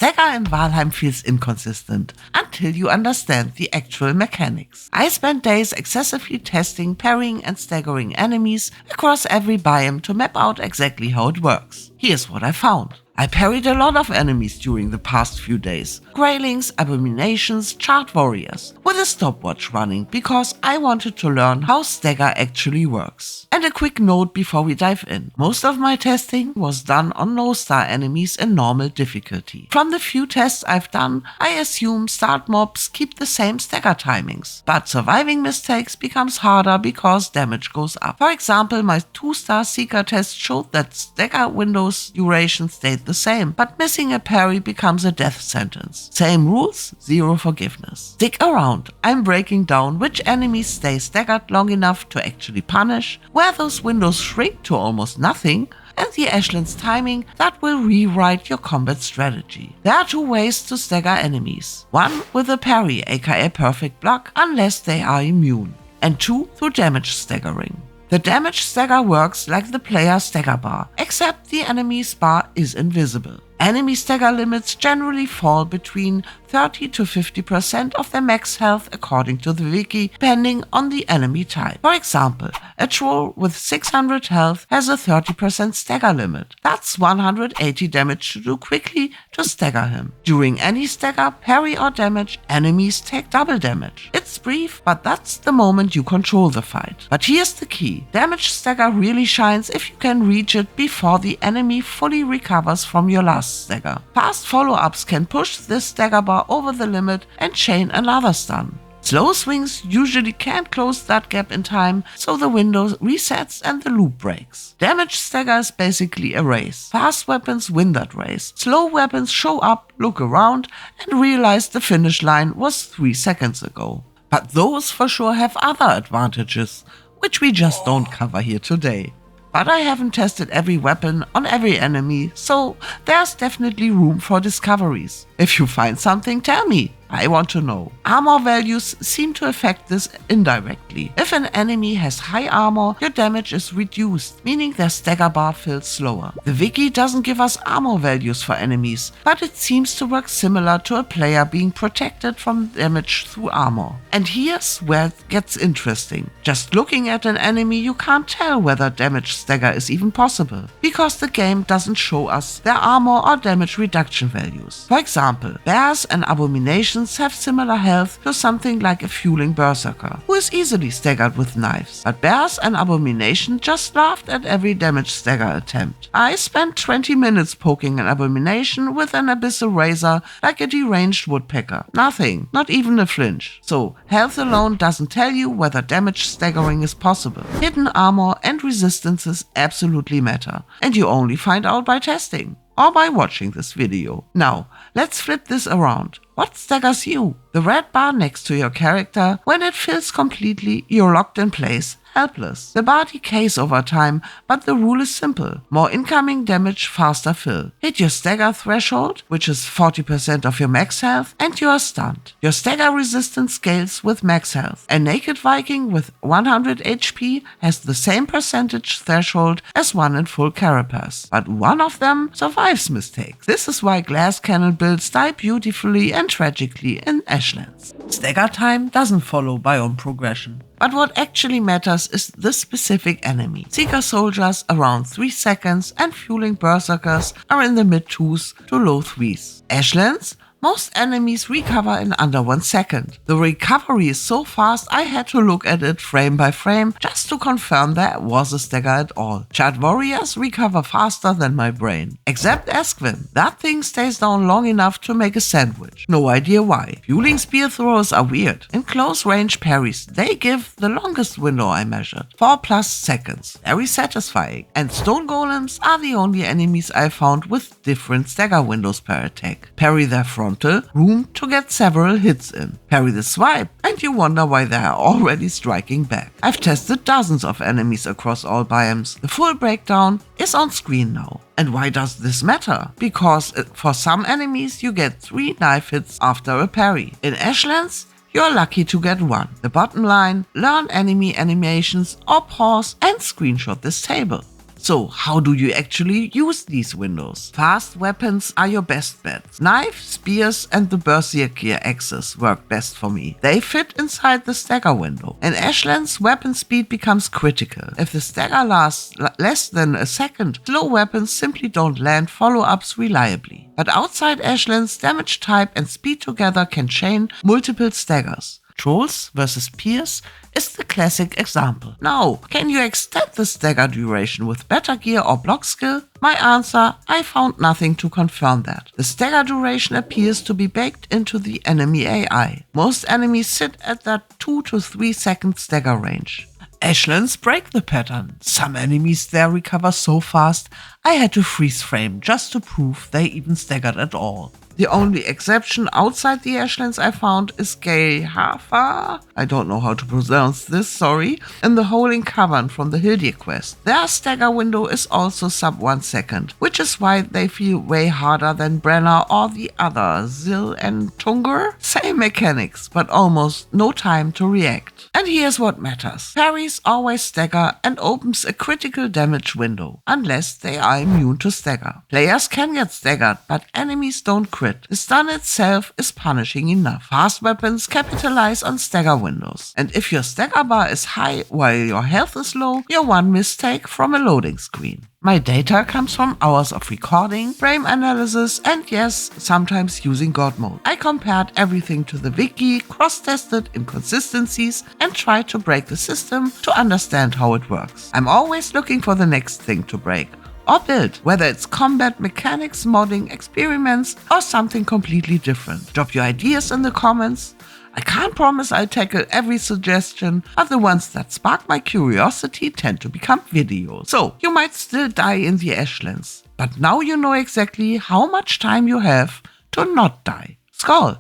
Stagger in Valheim feels inconsistent until you understand the actual mechanics. I spent days excessively testing, parrying and staggering enemies across every biome to map out exactly how it works. Here's what I found. I parried a lot of enemies during the past few days. Graylings, abominations, chart warriors, with a stopwatch running because I wanted to learn how Stagger actually works. And a quick note before we dive in. Most of my testing was done on no-star enemies in normal difficulty. From the few tests I've done, I assume start mobs keep the same Stagger timings. But surviving mistakes becomes harder because damage goes up. For example, my 2-star Seeker test showed that Stagger windows duration stayed the same, but missing a parry becomes a death sentence. Same rules, zero forgiveness. Stick around, I'm breaking down which enemies stay staggered long enough to actually punish, where those windows shrink to almost nothing, and the Ashlands timing that will rewrite your combat strategy. There are 2 ways to stagger enemies. 1 with a parry, aka perfect block, unless they are immune, and 2 through damage staggering. The damage stagger works like the player stagger bar, except the enemy's bar is invisible. Enemy stagger limits generally fall between 30 to 50% of their max health according to the wiki, depending on the enemy type. For example, a troll with 600 health has a 30% stagger limit. That's 180 damage to do quickly to stagger him. During any stagger, parry or damage, enemies take double damage. It's brief, but that's the moment you control the fight. But here's the key. Damage stagger really shines if you can reach it before the enemy fully recovers from your last stagger. Fast follow-ups can push this stagger bar over the limit and chain another stun. Slow swings usually can't close that gap in time, so the window resets and the loop breaks. Damage stagger is basically a race. Fast weapons win that race. Slow weapons show up, look around, and realize the finish line was 3 seconds ago. But those for sure have other advantages, which we just don't cover here today. But I haven't tested every weapon on every enemy, so there's definitely room for discoveries. If you find something, tell me. I want to know. Armor values seem to affect this indirectly. If an enemy has high armor, your damage is reduced, meaning their stagger bar fills slower. The wiki doesn't give us armor values for enemies, but it seems to work similar to a player being protected from damage through armor. And here's where it gets interesting. Just looking at an enemy, you can't tell whether damage stagger is even possible, because the game doesn't show us their armor or damage reduction values. For example, bears and abominations have similar health to something like a fueling berserker, who is easily staggered with knives. But bears and abomination just laughed at every damage stagger attempt. I spent 20 minutes poking an abomination with an abyssal razor like a deranged woodpecker. Nothing, not even a flinch. So health alone doesn't tell you whether damage staggering is possible. Hidden armor and resistances absolutely matter, and you only find out by testing. Or by watching this video. Now, let's flip this around. What staggers you? The red bar next to your character. When it fills completely, you're locked in place, helpless. The bar decays over time, but the rule is simple. More incoming damage, faster fill. Hit your stagger threshold, which is 40% of your max health, and you are stunned. Your stagger resistance scales with max health. A naked Viking with 100 HP has the same percentage threshold as one in full carapace, but one of them survives mistakes. This is why glass cannon builds die beautifully and tragically in Ashlands. Stagger time doesn't follow biome progression. But what actually matters is the specific enemy. Seeker soldiers around 3 seconds and fueling berserkers are in the mid 2s to low 3s. Ashlands? Most enemies recover in under 1 second. The recovery is so fast I had to look at it frame by frame just to confirm there was a stagger at all. Chart warriors recover faster than my brain. Except Esquin. That thing stays down long enough to make a sandwich. No idea why. Fueling spear throwers are weird. In close range parries, they give the longest window I measured. 4+ seconds. Very satisfying. And stone golems are the only enemies I found with different stagger windows per attack. Parry their front room to get several hits in. Parry the swipe, and you wonder why they are already striking back. I've tested dozens of enemies across all biomes. The full breakdown is on screen now. And why does this matter? Because for some enemies you get 3 knife hits after a parry. In Ashlands, you're lucky to get 1. The bottom line, learn enemy animations or pause and screenshot this table. So how do you actually use these windows? Fast weapons are your best bets. Knife, spears and the Berserker axes work best for me. They fit inside the stagger window. In Ashlands, weapon speed becomes critical. If the stagger lasts less than a second, slow weapons simply don't land follow-ups reliably. But outside Ashlands, damage type and speed together can chain multiple staggers. Trolls vs. Pierce is the classic example. Now, can you extend the stagger duration with better gear or block skill? My answer, I found nothing to confirm that. The stagger duration appears to be baked into the enemy AI. Most enemies sit at that 2 to 3 second stagger range. Ashlands break the pattern. Some enemies there recover so fast, I had to freeze frame just to prove they even staggered at all. The only exception outside the Ashlands I found is Hafa, I don't know how to pronounce this, sorry, in the Holding Cavern from the Hildir quest. Their stagger window is also sub 1 second, which is why they feel way harder than Brenner or the other, Zil and Tungur. Same mechanics, but almost no time to react. And here's what matters. Parries always stagger and opens a critical damage window, unless they are immune to stagger. Players can get staggered, but enemies don't crit. The stun itself is punishing enough. Fast weapons capitalize on stagger windows. And if your stagger bar is high while your health is low, you're one mistake from a loading screen. My data comes from hours of recording, frame analysis, and yes, sometimes using God mode. I compared everything to the wiki, cross-tested inconsistencies, and tried to break the system to understand how it works. I'm always looking for the next thing to break or build, whether it's combat mechanics, modding, experiments, or something completely different. Drop your ideas in the comments. I can't promise I'll tackle every suggestion, but the ones that spark my curiosity tend to become videos. So, you might still die in the Ashlands, but now you know exactly how much time you have to not die. Skål!